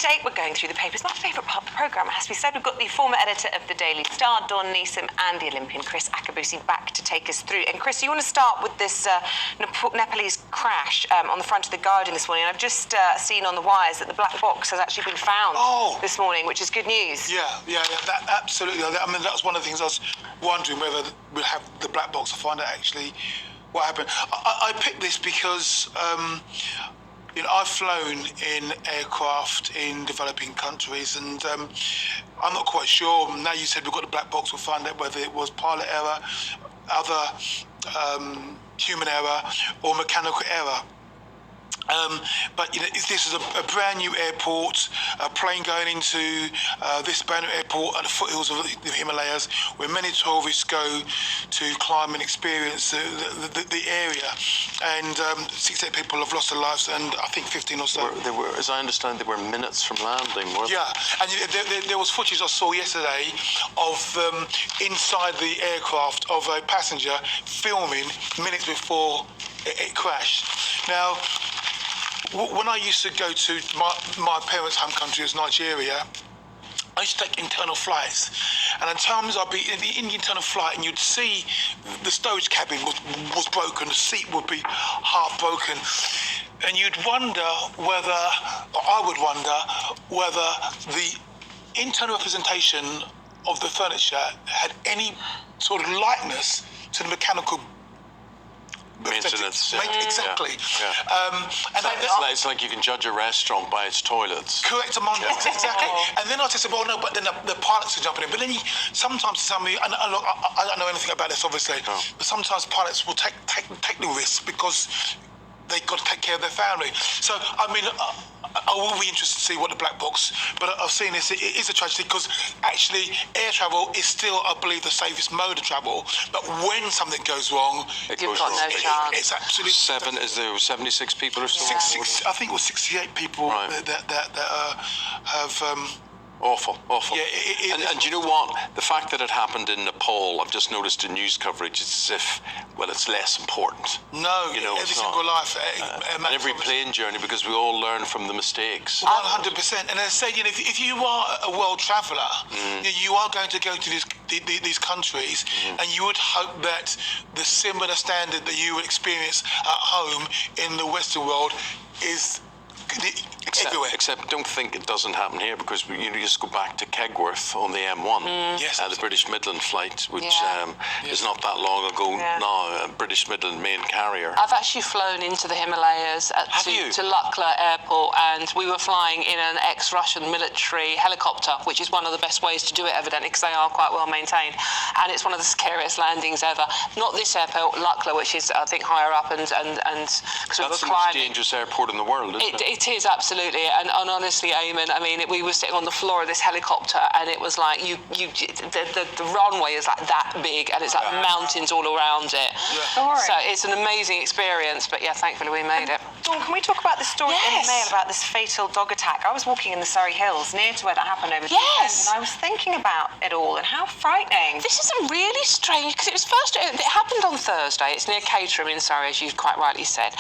today we're going through the papers. My favourite part of the programme, it has to be said. We've got the former editor of the Daily Star, Dawn Neeson, and the Olympian Chris Akabusi back to take us through. And Chris, you want to start with this Nepalese crash on the front of the Guardian this morning. I've just seen on the wires that the black box has actually been found this morning, which is good news. Yeah, that, absolutely. I mean, that was one of the things I was wondering, whether we'll have the black box to find out actually what happened. I picked this because I've flown in aircraft in developing countries, and I'm not quite sure. Now you said we've got the black box, we'll find out whether it was pilot error, other human error, or mechanical error. But this is a brand new airport, a plane going into this brand new airport at the foothills of the Himalayas, where many tourists go to climb and experience the area. And 68 people have lost their lives, and I think 15 or so. They were, as I understand, they were minutes from landing, weren't they? Yeah, and there was footage I saw yesterday of inside the aircraft of a passenger filming minutes before it crashed. Now, when I used to go to my parents' home country was Nigeria, I used to take internal flights, and at times I'd be in the internal flight and you'd see the stowage cabin was broken, the seat would be half broken, and you'd wonder whether, or I would wonder whether the internal representation of the furniture had any sort of likeness to the mechanical maintenance. Exactly. Yeah. And it's like you can judge a restaurant by its toilets. Correct, exactly. And then I just said, well, no, but then the pilots are jumping in. But then sometimes tell me, and look, I don't know anything about this, obviously, but sometimes pilots will take the risk because they've got to take care of their family. So, I mean, I will be interested to see what the black box, but I've seen this, it is a tragedy because actually air travel is still, I believe, the safest mode of travel, but when something goes wrong, you've got no chance. It's absolutely... Is there 76 people or so? I think it was 68 people that have... Awful. Yeah, and you know what? The fact that it happened in Nepal, I've just noticed in news coverage, it's as if, well, it's less important. No, every single life. And every plane journey, because we all learn from the mistakes. 100%. And I say, if you are a world traveller, you are going to go to these countries, and you would hope that the similar standard that you would experience at home in the Western world is... Except don't think it doesn't happen here, because you just go back to Kegworth on the M1, the British Midland flight, which is not that long ago now, a British Midland main carrier. I've actually flown into the Himalayas to Lucknow Airport, and we were flying in an ex-Russian military helicopter, which is one of the best ways to do it, evidently, because they are quite well maintained, and it's one of the scariest landings ever. Not this airport, Lucknow, which is, I think, higher up, and because we were climbing. That's the most dangerous airport in the world, isn't it? It is, absolutely. And honestly, Eamonn, I mean, we were sitting on the floor of this helicopter, and it was like the runway is like that big, and it's like mountains all around it. So it's an amazing experience. But yeah, thankfully we made it. Dawn, can we talk about the story in the Mail about this fatal dog attack? I was walking in the Surrey Hills near to where that happened over the weekend, and I was thinking about it all and how frightening. This is a really strange, because it happened on Thursday. It's near Caterham in Surrey, as you quite rightly said,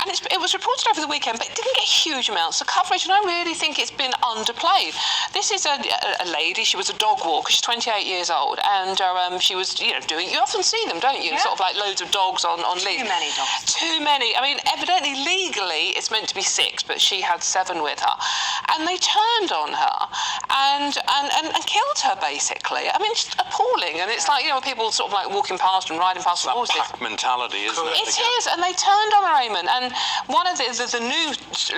and it was reported over the weekend, but it didn't get huge amounts of coverage, and I really think it's been underplayed. This is a lady. She was a dog walker. She's 28 years old, and she was doing. You often see them, don't you? Yeah. Sort of like loads of dogs on lead. Too many dogs. Too many. I mean, evidently legally it's meant to be 6, but she had 7 with her, and they turned on her and killed her basically. I mean, it's appalling, and it's like people sort of like walking past and riding past that horses. Pack mentality, isn't it? It is, and they turned on her, Eamonn. And one of the new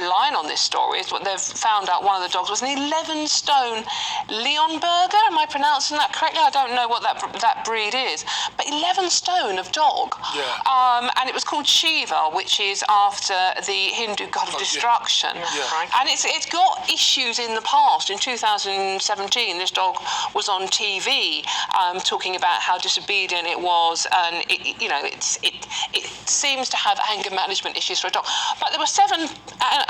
line on this story is what they've found out. One of the dogs was an 11-stone Leonberger. Am I pronouncing that correctly? I don't know what that breed is, but 11 stone of dog. Yeah. And it was called Shiva, which is after the Hindu god of destruction. Yeah. And it's got issues in the past. In 2017, this dog was on TV talking about how disobedient it was, and it seems to have anger management issues for a dog. But there were 7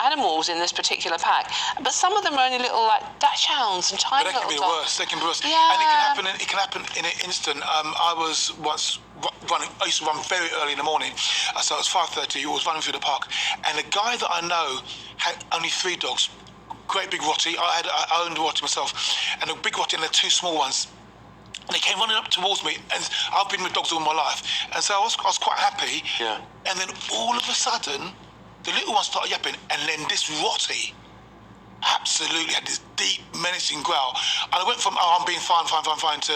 animals in this particular pack, but some of them are only little like dachshunds and tiny little dogs. They can be worse. Yeah. And it can happen in an instant. I was once running. I used to run very early in the morning, so it was 5:30. I was running through the park, and a guy that I know had only 3 dogs. great big Rottie. I owned a Rottie myself, and a big Rottie and the two small ones. And they came running up towards me, and I've been with dogs all my life, and so I was quite happy. Yeah. And then all of a sudden, the little one started yapping, and then this Rottie absolutely had this deep, menacing growl. And I went from, I'm being fine, to,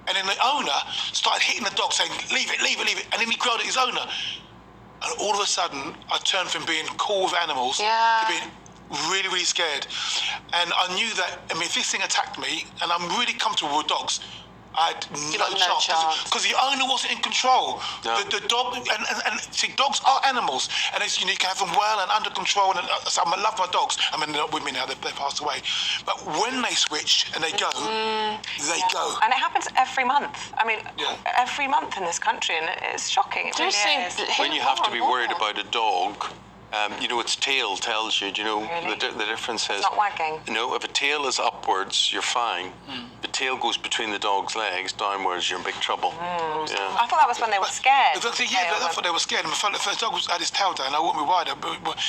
and then the owner started hitting the dog, saying, leave it. And then he growled at his owner. And all of a sudden, I turned from being cool with animals to being really, really scared. And I knew that, if this thing attacked me, and I'm really comfortable with dogs, I had no chance. Because the owner wasn't in control. No. The dog, and see, dogs are animals. And it's, you can have them well and under control. And so I love my dogs. They're not with me now, they've passed away. But when they switch and they go, they go. And it happens every month. Every month in this country, and it's shocking. It really is. When you have to be worried about a dog, its tail tells you, Really? the difference is... It's not wagging. No, if a tail is upwards, you're fine. The tail goes between the dog's legs, downwards, you're in big trouble. Yeah. I thought that was when they were scared. I thought they were scared. The first dog had his tail down. I wouldn't be worried. But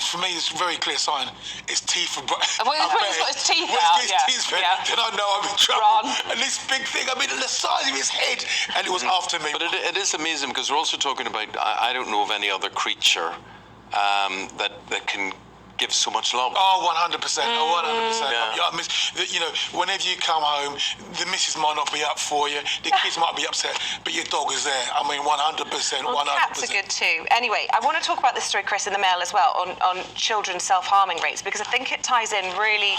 for me, it's a very clear sign. Its teeth are... When he's got his teeth out, then I know I'm in trouble. And this big thing, the size of his head, and it was after me. But it is amazing, because we're also talking about, I don't know of any other creature that can give so much love. Oh, 100%. 100%. Yeah. Whenever you come home, the missus might not be up for you, the kids might be upset, but your dog is there. 100%. Well, cats are good too. Anyway, I want to talk about this story, Chris, in the Mail as well, on children's self-harming rates, because I think it ties in really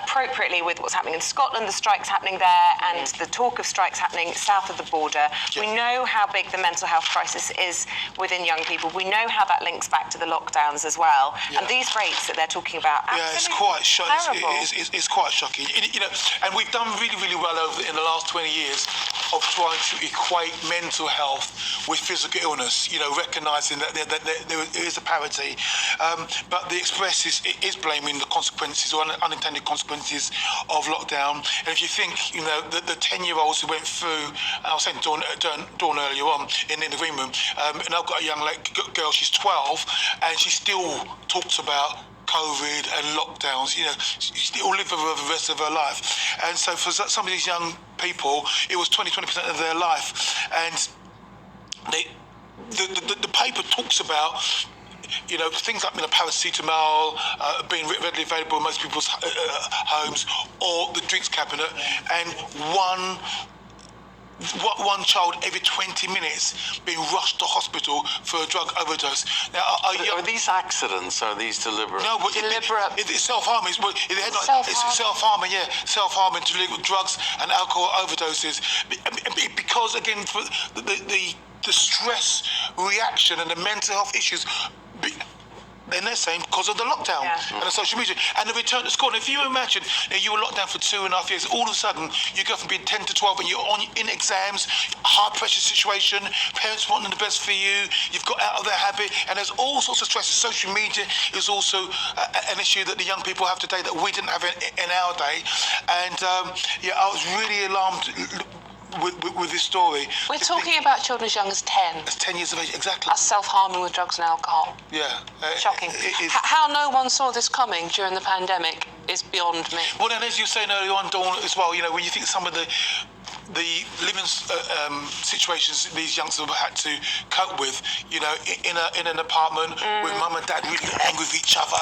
appropriately with what's happening in Scotland, the strikes happening there, and the talk of strikes happening south of the border. Yeah. We know how big the mental health crisis is within young people. We know how that links back to the lockdowns as well. Yeah. And these rates that they're talking about, it's quite shocking. Terrible. It's quite shocking. And we've done really, really well in the last 20 years of trying to equate mental health with physical illness. Recognising that there is a parity. But the Express is blaming the consequences or unintended consequences of lockdown. And if you think, the 10-year-olds who went through, I was saying Dawn earlier on in the green room, and I've got a young girl, she's 12, and she still talks about COVID and lockdowns. She still live with the rest of her life. And so for some of these young people, it was 20% of their life. And the paper talks about things like paracetamol being readily available in most people's homes, or the drinks cabinet, and one child every 20 minutes being rushed to hospital for a drug overdose. Now, are these accidents? Are these deliberate? No, but deliberate. It's self-harming. It's self-harming, self-harming to live with drugs and alcohol overdoses. Because, again, for the stress reaction and the mental health issues, then they're saying because of the lockdown and the social media and the return to school. And if you imagine you were locked down for 2.5 years, all of a sudden you go from being 10 to 12 and you're in exams, high pressure situation, parents wanting the best for you, you've got out of their habit, and there's all sorts of stress. Social media is also an issue that the young people have today that we didn't have in our day. And I was really alarmed with this story. We're talking about children as young as 10. That's 10 years of age, exactly. As self-harming with drugs and alcohol. Yeah. Shocking. How no one saw this coming during the pandemic is beyond me. Well, then, as you were saying earlier on, Dawn, as well, when you think some of the living situations these youngsters have had to cope with, in an apartment with mum and dad really angry with each other.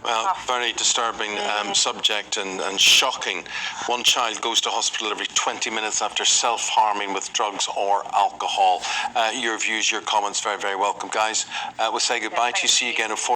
Well, very disturbing subject and shocking. One child goes to hospital every 20 minutes after self-harming with drugs or alcohol. Your views, your comments, very, very welcome, guys. We'll say goodbye to you. See you again at 4.